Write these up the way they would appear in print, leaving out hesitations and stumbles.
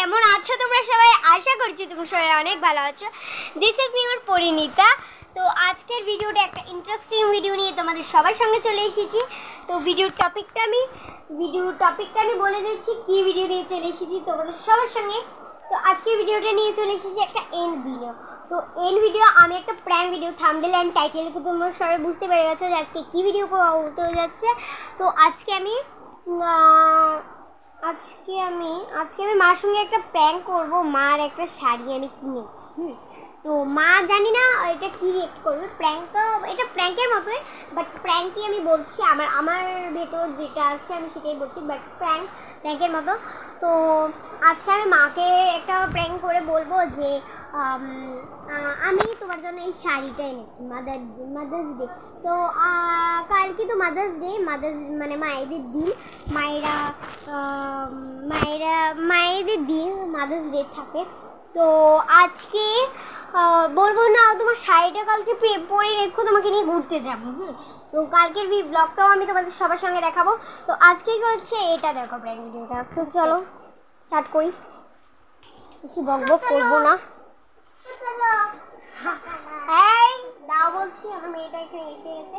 কেমন আছো তোমরা সবাই? আশা করছি তোমরা সবাই অনেক ভালো আছো। দিস ইজ নিউর পরিণীতা। তো আজকের ভিডিওটা একটা ইন্টারেস্টিং ভিডিও নিয়ে তোমাদের সবার সঙ্গে চলে এসেছি। তো ভিডিওর টপিকটা আমি বলে দিচ্ছি কী ভিডিও নিয়ে চলে এসেছি তোমাদের সবার সঙ্গে। তো আজকের ভিডিওটা নিয়ে চলে এসেছি একটা এন্ড ভিডিও। তো এন্ড ভিডিও আমি একটা prank video, thumbnail and title তো তোমরা সবাই বুঝতে পেরে গেছো যে আজকে কী ভিডিও হতে যাচ্ছে। তো আজকে আমি মার সঙ্গে একটা প্র্যাঙ্ক করবো। মার একটা শাড়ি আমি কিনেছি। তো মা জানি না এটা কী রিয়েক্ট করবে। এটা প্র্যাঙ্কের মতোই, বাট প্র্যাঙ্কই আমি বলছি, আমার ভেতর যেটা আছে আমি সেটাই বলছি, বাট প্র্যাঙ্কের মতো। তো আজকে আমি মাকে একটা প্র্যাঙ্ক করে বলবো যে আমি তোমার জন্য এই শাড়িটা এনেছি মাদার্স ডে। তো কালকে তো মাদার্স ডে, মানে মায়েদের দিন। মায়েদের দিন মাদার্স ডে থাকে। তো আজকে বলবো না তোমার শাড়িটা কালকে পরে রেখো, তোমাকে নিয়ে ঘুরতে যাবো। তো কালকের ব্লগটাও আমি তোমাদের সবার সঙ্গে দেখাবো। তো আজকে কি হচ্ছে এটা দেখো প্র্যাঙ্ক ভিডিওটা। তো চলো স্টার্ট করি, বেশি বকবক করবো না। এই দাও বলছি, আমার মেয়েটা এখানে এসে গেছে।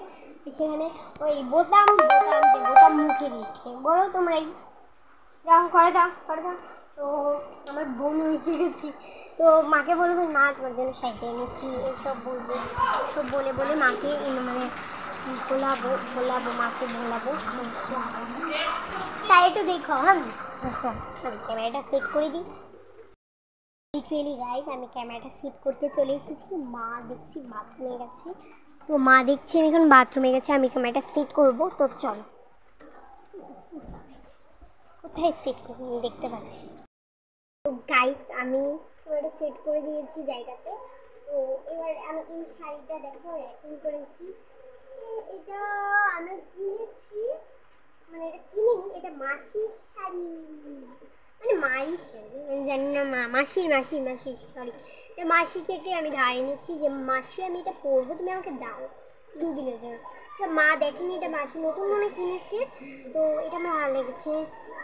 সেখানে ওই বোতাম মুখে দিচ্ছে। বলো তোমরাই যাও, করে দাও। তো আমার বোন হয়েছে গেছি। তো মাকে বলবো মা তোমার জন্য শাড়িটা এনেছি, এসব বলবো। সব বলে মাকে মানে মাকে ভোলাবো। তাই একটু দেখো। আচ্ছা আমি ক্যামেরাটা সেট করে দিই। লিটারেলি গাইস, আমি ক্যামেরাটা সেট করতে চলে এসেছি। মা দেখছি বাথরুমে গেছে। তো মা দেখছি আমি এখন বাথরুমে গেছি, আমি ক্যামেরাটা সেট করবো। তো চলো, কোথায় সেট করবো দেখতে পাচ্ছি। তো গাইস আমি ক্যামেরাটা সেট করে দিয়েছি জায়গাতে। তো এবার আমি এই শাড়িটা দেখো র্যাপিং করেছি। এটা আমি কিনেছি, মানে এটা কিনিনি, এটা মাসির শাড়ি, মানে মায়ের শাড়ি, আমি জানি না মাসির সরি, এটা মাসি থেকে আমি ধার এনেছি যে মাসি আমি এটা পরবো, তুমি আমাকে দাও 2 দিনের জন্য। আচ্ছা মা দেখেনি, এটা মাসি নতুন মনে কিনেছে। তো এটা আমার ভালো লেগেছে।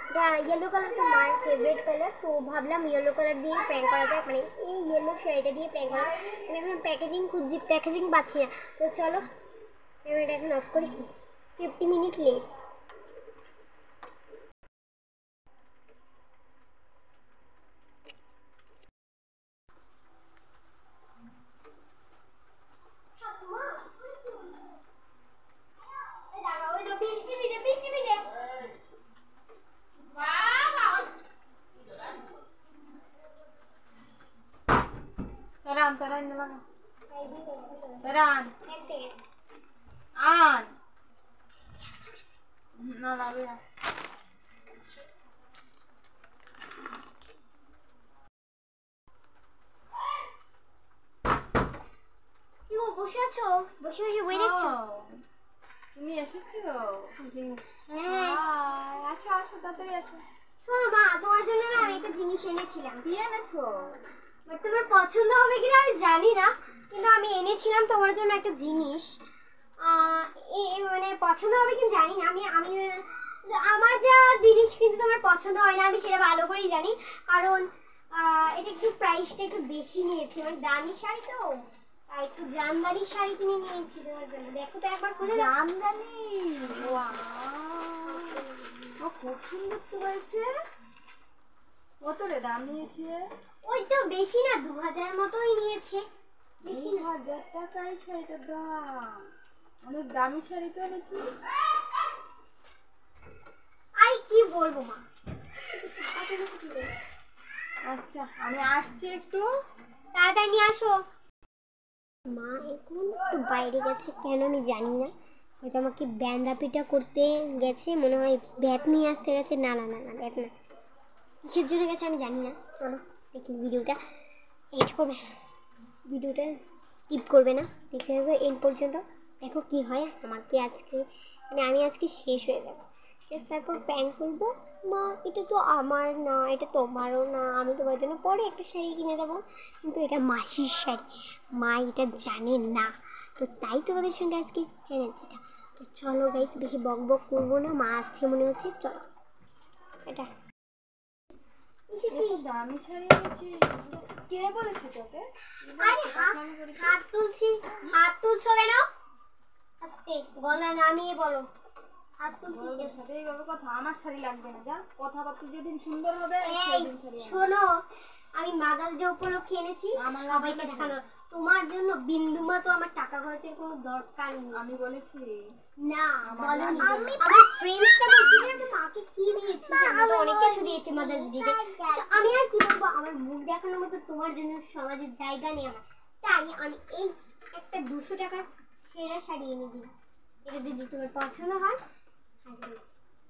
এটা ইয়েলো কালারটা মার ফেভারিট কালার। তো ভাবলাম ইয়েলো কালার দিয়ে প্র্যাঙ্ক করা যায়, মানে এই ইয়েলো শাড়িটা দিয়ে প্র্যাঙ্ক করা। আমি এখন প্যাকেজিং পাচ্ছি না। তো চলো ক্যামেরাটা এখন অফ করি। 50 মিনিট লেট। বসে আছো? বসে বই দেখছো? তুমি এসেছো? হ্যাঁ আসো তাড়াতাড়ি আসো। শোনো মা, তোমার জন্য না আমি একটা জিনিস এনেছিলাম। কি এনেছো? তোমার পছন্দ হবে কিনা আমি জানি না, কিন্তু আমি এনেছিলাম তোমার জন্য একটা জিনিস। মানে পছন্দ হবে কিনা জানি না। আমি আমার যা জিনিস কিন্তু তোমার পছন্দ হয় না, আমি সেটা ভালো করেই জানি। কারণ এটা একটু প্রাইসটা একটু বেশি নিয়েছে, মানে দামি শাড়ি তো, একটু জামদানি শাড়ি কিনে নিয়েছি তোমার জন্য। দেখো তো একবার খুলে। জামদানি? খুব সুন্দর তো হয়েছে। কত রে দাম নিয়েছে? ওই তো বেশি না, 2000 মতোই নিয়েছে। বেশি না, 2000 টাকাই শাড়িটার দাম। অনেক দামি শাড়ি তো এনেছিস। আই কি বলবো মা। আচ্ছা আমি আসছি, একটু তাড়াতাড়ি নিয়ে আসো। মা এখন একটু বাইরে গেছে, কেন আমি জানি না। হয়তো আমাকে ব্যান্ডা পিঠা করতে গেছে, মনে হয় ব্যাট নিয়ে আসতে গেছে। না ব্যাট না, কিসের জন্য গেছে আমি জানি না। চলো দেখি ভিডিওটা স্কিপ করবে না, দেখে দেবে এন্ড পর্যন্ত। দেখো কি হয়। আমাকে আজকে আমি আজকে শেষ হয়ে যাবো। তারপর প্র্যাঙ্ক করবো। মা এটা তো আমার না, এটা তোমারও না, আমি তোমার জন্য পরে একটা শাড়ি কিনে দেবো, কিন্তু এটা মাসির শাড়ি, মা এটা জানে না। তো তাই তোমাদের সঙ্গে আজকে চ্যালেঞ্জ এটা। তো চলো গাইস, বেশি বক করবো না, মা আসছে মনে হচ্ছে। চলো এটা ছি এত দামি শাড়ি এনেছিস? কে বলেছে তোকে? আরে হাত তুলছো কেন? আস্তে গলা নামিয়ে বলো, হাত তুলছিস বড়দের কেন? সাথে এইভাবে কথা? আমার শাড়ি লাগবে না, যা। কথাবার্তা যেদিন সুন্দর হবে এই সেদিন শাড়ি আনবো। শোনো, আমি মাদার্স ডে উপলক্ষে এনেছি আমার সবাইকে লাগবে না। দেখানো। তোমার জন্য বিন্দুমা তো আমার টাকা খরচের কোনো দরকার নেই। আমি বলেছি না আমার বলনি, লাগবে না। আমার ফ্রেন্ডসরা বলছিল যে মাকে কি দিয়েছি, আমি তো অনেক কিছু দিয়েছি মাদার্স ডে তে। আমি আর কি বলবো, আমার মুখ দেখানোর মতো তোমার জন্য সমাজে জায়গা নেই আমার। তাই আমি এই একটা 200 টাকার সেরা শাড়ি এনে দিই। এটা যদি তোমার পছন্দ হয়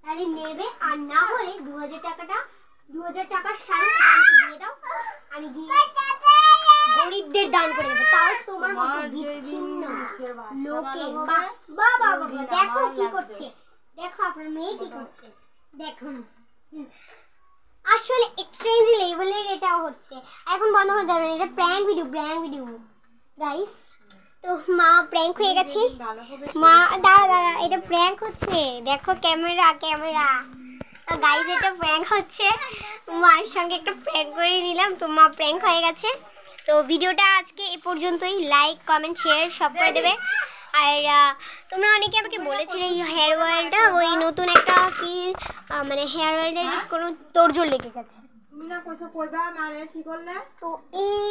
তাহলে নেবে, আর না হলে 2000 টাকার শাড়ি আমাকে দিয়ে দাও, আমি গিয়ে গরিবদের দান করে দেবো। তাও তোমার মতো বিচ্ছিন্ন লোকে। বাবা দেখো কি করছে, দেখো আপনার মেয়ে কি করছে, দেখুন। আসলে এক্সট্রেঞ্জ লেভেলের এটা হচ্ছে। এখন বন্ধ করে যাবে, এটা প্র্যাঙ্ক ভিডিও গাইস। তো মা প্র্যাঙ্ক হয়ে গেছে। ভালো হবে। মা দাঁড়া, এটা প্র্যাঙ্ক হচ্ছে, দেখো ক্যামেরা। গাইস এটা প্র্যাঙ্ক হচ্ছে, মার সঙ্গে একটা প্র্যাঙ্ক করে নিলাম, তো মা প্র্যাঙ্ক হয়ে গেছে। তো ভিডিওটা আজকে এই পর্যন্তই। লাইক কমেন্ট শেয়ার সব করে দেবে। আর তোমরা অনেকে আমাকে বলেছিলে এই হেয়ার অয়েলটা, ওই নতুন একটা কি মানে হেয়ার অয়েলটার কোনো তোড়জোড় লেগে গেছে। তুমি না কইছো কইবা মারে কি করলে? তো এই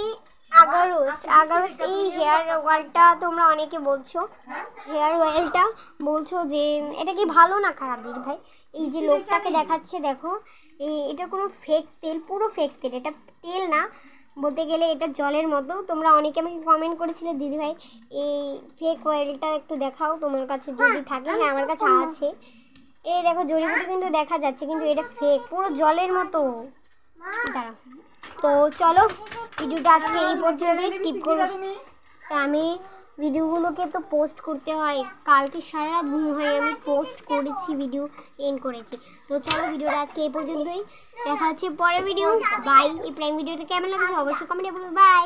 আগস্ট এই হেয়ার অয়েলটা তোমরা অনেকে বলছো, যে এটা কি ভালো না খারাপ দিদি ভাই? এই যে লোকটাকে দেখাচ্ছে দেখো, এটা কোনো ফেক তেল, পুরো ফেক তেল। এটা তেল না, বলতে গেলে এটা জলের মতো। তোমরা অনেকে আমাকে কমেন্ট করেছিলে দিদি ভাই এই ফেক অয়েলটা একটু দেখাও তোমার কাছে যদি থাকে। হ্যাঁ আমার কাছে আছে। এই দেখো জড়িবুটি কিন্তু দেখা যাচ্ছে, কিন্তু এটা ফেক, পুরো জলের মতো। দাঁড়াও, তো চলো ভিডিওটা আজকে এই পর্যন্ত স্কিপ করবো। আমি ভিডিওগুলোকে তো পোস্ট করতে হয়, কালকে সারা রাত ঘুম হয় আমি পোস্ট করেছি, ভিডিও এন্ড করেছি। তো চলো ভিডিওটা আজকে এই পর্যন্তই, দেখা হচ্ছে পরের ভিডিও। বাই। এই প্র্যাঙ্ক ভিডিওটা কেমন লাগছে অবশ্যই কমেন্টে বলবে। বাই।